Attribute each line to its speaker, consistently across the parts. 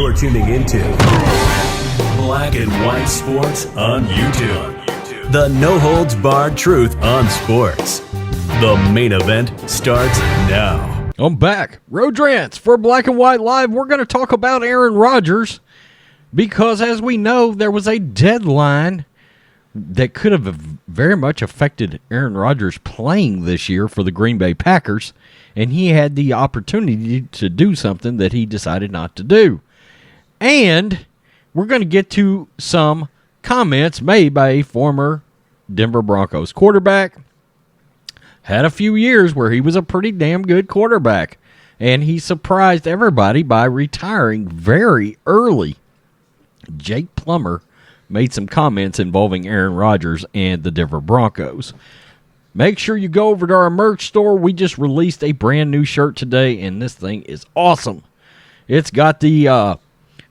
Speaker 1: You're tuning into Black and White Sports on YouTube. The no-holds-barred truth on sports. The main event starts now.
Speaker 2: I'm back. Road Rants for Black and White Live. We're going to talk about Aaron Rodgers because, as we know, there was a deadline that could have very much affected Aaron Rodgers playing this year for the Green Bay Packers, and he had the opportunity to do something that he decided not to do. And we're going to get to some comments made by a former Denver Broncos quarterback. Had a few years where he was a pretty damn good quarterback, and he surprised everybody by retiring very early. Jake Plummer made some comments involving Aaron Rodgers and the Denver Broncos. Make sure you go over to our merch store. We just released a brand new shirt today, and this thing is awesome. It's got the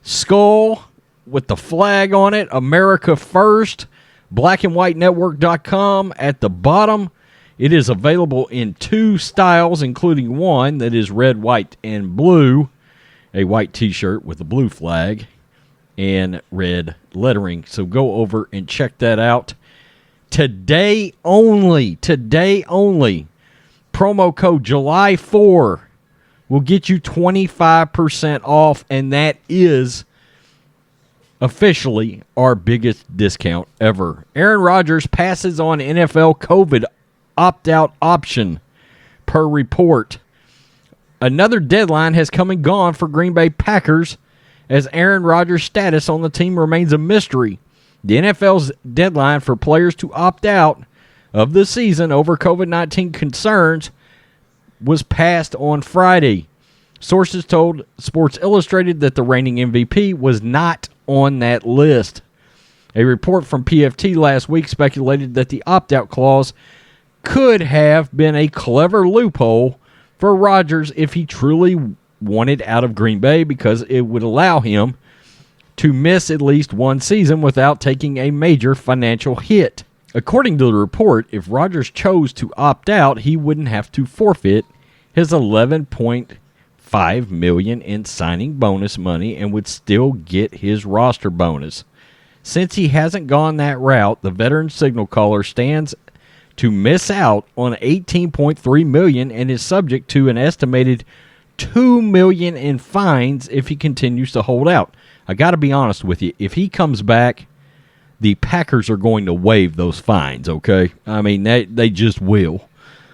Speaker 2: skull with the flag on it, America First, blackandwhitenetwork.com. At the bottom, it is available in 2 styles, including one that is red, white, and blue, a white t-shirt with a blue flag and red lettering. So go over and check that out. Today only, promo code July 4 will get you 25% off, and that is officially our biggest discount ever. Aaron Rodgers passes on NFL COVID opt-out option per report. Another deadline has come and gone for Green Bay Packers as Aaron Rodgers' status on the team remains a mystery. The NFL's deadline for players to opt out of the season over COVID-19 concerns was passed on Friday. Sources told Sports Illustrated that the reigning MVP was not on that list. A report from PFT last week speculated that the opt-out clause could have been a clever loophole for Rodgers if he truly wanted out of Green Bay, because it would allow him to miss at least one season without taking a major financial hit. According to the report, if Rodgers chose to opt out, he wouldn't have to forfeit his $11.5 million in signing bonus money and would still get his roster bonus. Since he hasn't gone that route, the veteran signal caller stands to miss out on $18.3 million and is subject to an estimated $2 million in fines if he continues to hold out. I got to be honest with you. If he comes back, the Packers are going to waive those fines, okay? I mean, they just will.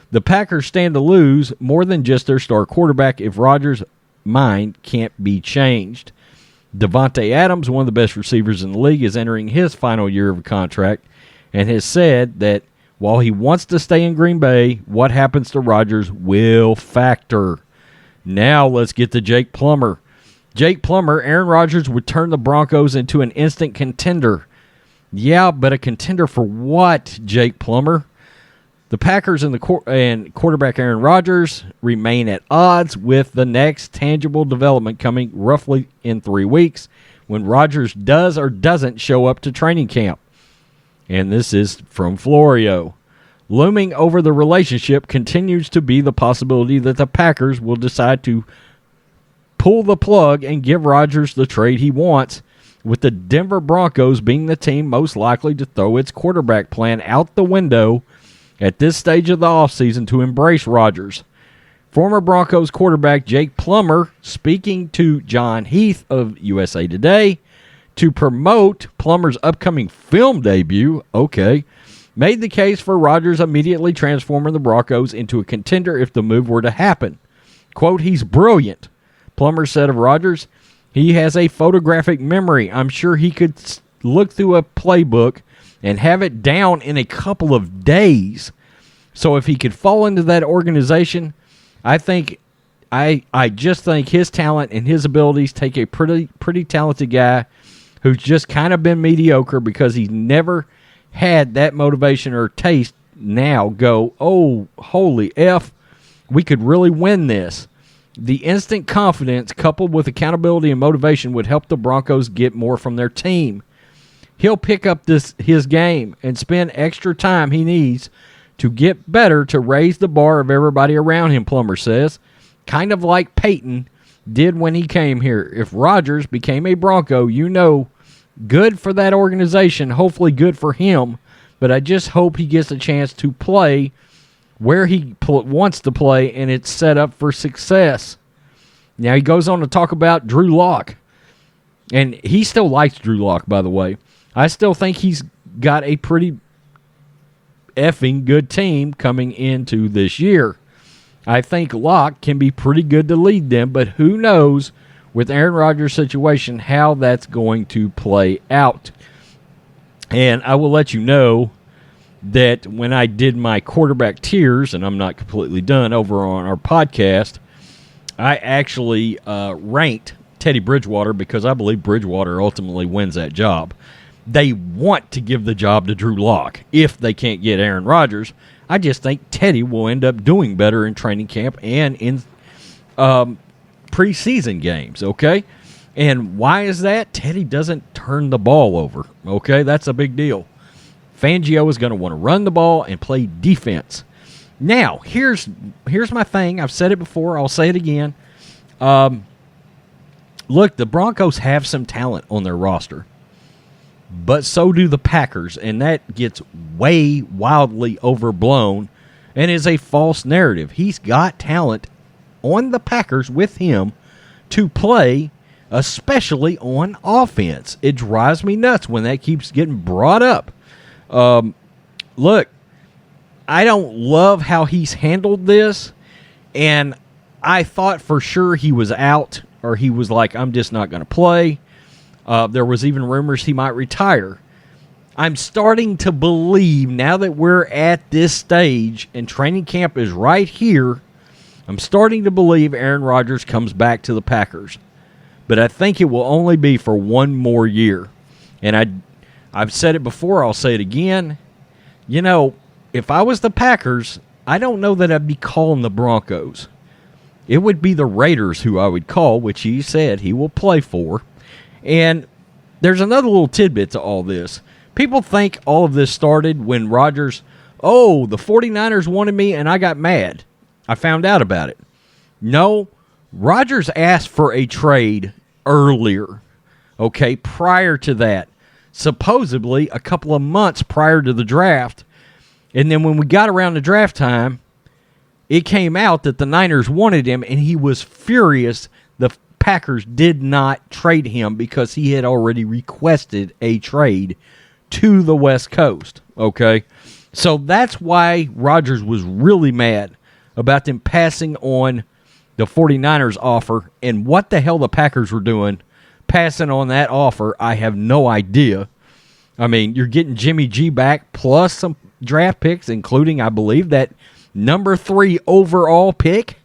Speaker 2: The Packers stand to lose more than just their star quarterback if Rodgers' mind can't be changed. Devontae Adams, one of the best receivers in the league, is entering his final year of a contract and has said that while he wants to stay in Green Bay, what happens to Rodgers will factor. Now let's get to Jake Plummer. Jake Plummer, Aaron Rodgers would turn the Broncos into an instant contender. Yeah, but a contender for what, Jake Plummer? The Packers and quarterback Aaron Rodgers remain at odds, with the next tangible development coming roughly in 3 weeks when Rodgers does or doesn't show up to training camp. And this is from Florio. Looming over the relationship continues to be the possibility that the Packers will decide to pull the plug and give Rodgers the trade he wants, with the Denver Broncos being the team most likely to throw its quarterback plan out the window at this stage of the offseason to embrace Rodgers. Former Broncos quarterback Jake Plummer, speaking to John Heath of USA Today to promote Plummer's upcoming film debut, made the case for Rodgers immediately transforming the Broncos into a contender if the move were to happen. Quote, "He's brilliant," Plummer said of Rodgers. "He has a photographic memory. I'm sure he could look through a playbook and have it down in a couple of days. So if he could fall into that organization, I just think his talent and his abilities take a pretty talented guy who's just kind of been mediocre because he's never had that motivation or taste, now go, oh, holy F, we could really win this. The instant confidence coupled with accountability and motivation would help the Broncos get more from their team. He'll pick up his game and spend extra time he needs to get better to raise the bar of everybody around him," Plummer says. Kind of like Peyton did when he came here. If Rodgers became a Bronco, good for that organization, hopefully good for him, but I just hope he gets a chance to play where he wants to play, and it's set up for success. Now, he goes on to talk about Drew Lock, and he still likes Drew Lock, by the way. I still think he's got a pretty effing good team coming into this year. I think Locke can be pretty good to lead them, but who knows with Aaron Rodgers' situation how that's going to play out. And I will let you know that when I did my quarterback tiers, and I'm not completely done, over on our podcast, I actually ranked Teddy Bridgewater because I believe Bridgewater ultimately wins that job. They want to give the job to Drew Lock if they can't get Aaron Rodgers. I just think Teddy will end up doing better in training camp and in preseason games, okay? And why is that? Teddy doesn't turn the ball over, okay? That's a big deal. Fangio is going to want to run the ball and play defense. Now, here's my thing. I've said it before. I'll say it again. Look, the Broncos have some talent on their roster, but so do the Packers, and that gets way wildly overblown and is a false narrative. He's got talent on the Packers with him to play, especially on offense. It drives me nuts when that keeps getting brought up. Look, I don't love how he's handled this, and I thought for sure he was out, or he was like, I'm just not going to play. There was even rumors he might retire. I'm starting to believe, now that we're at this stage and training camp is right here, I'm starting to believe Aaron Rodgers comes back to the Packers. But I think it will only be for one more year. And I've said it before, I'll say it again. You know, if I was the Packers, I don't know that I'd be calling the Broncos. It would be the Raiders who I would call, which he said he will play for. And there's another little tidbit to all this. People think all of this started when Rodgers, the 49ers wanted me and I got mad. I found out about it. No, Rodgers asked for a trade earlier, okay, prior to that. Supposedly a couple of months prior to the draft. And then when we got around to draft time, it came out that the Niners wanted him, and he was furious the Packers did not trade him because he had already requested a trade to the West Coast, okay? So that's why Rodgers was really mad about them passing on the 49ers offer, and what the hell the Packers were doing passing on that offer, I have no idea. I mean, you're getting Jimmy G back plus some draft picks, including, I believe, that number 3 overall pick,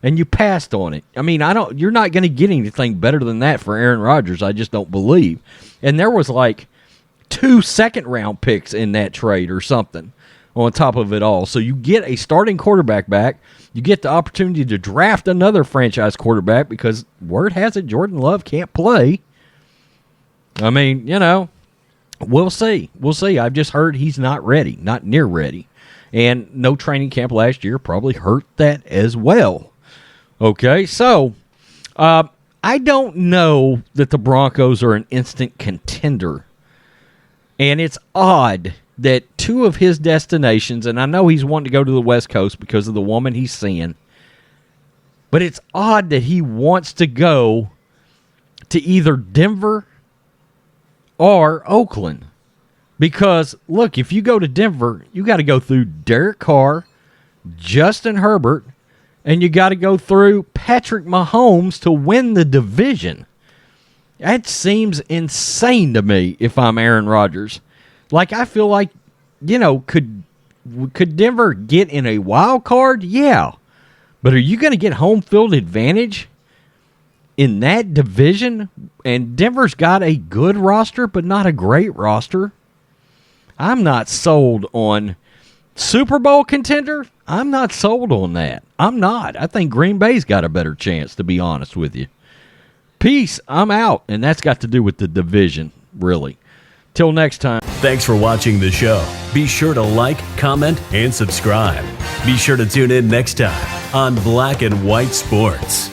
Speaker 2: and you passed on it. I mean, you're not going to get anything better than that for Aaron Rodgers. I just don't believe. And there was like 2 second-round picks in that trade or something on top of it all. So you get a starting quarterback back. You get the opportunity to draft another franchise quarterback because word has it Jordan Love can't play. I mean, you know, we'll see. We'll see. I've just heard he's not ready, not near ready. And no training camp last year probably hurt that as well. Okay, so I don't know that the Broncos are an instant contender. And it's odd that 2 of his destinations, and I know he's wanting to go to the West Coast because of the woman he's seeing, but it's odd that he wants to go to either Denver or Oakland. Because, look, if you go to Denver, you got to go through Derek Carr, Justin Herbert, and you got to go through Patrick Mahomes to win the division. That seems insane to me if I'm Aaron Rodgers. Like, I feel like, you know, could Denver get in a wild card? Yeah. But are you going to get home field advantage in that division? And Denver's got a good roster, but not a great roster. I'm not sold on Super Bowl contender. I'm not sold on that. I'm not. I think Green Bay's got a better chance, to be honest with you. Peace. I'm out. And that's got to do with the division, really. Till next time.
Speaker 1: Thanks for watching the show. Be sure to like, comment, and subscribe. Be sure to tune in next time on Black and White Sports.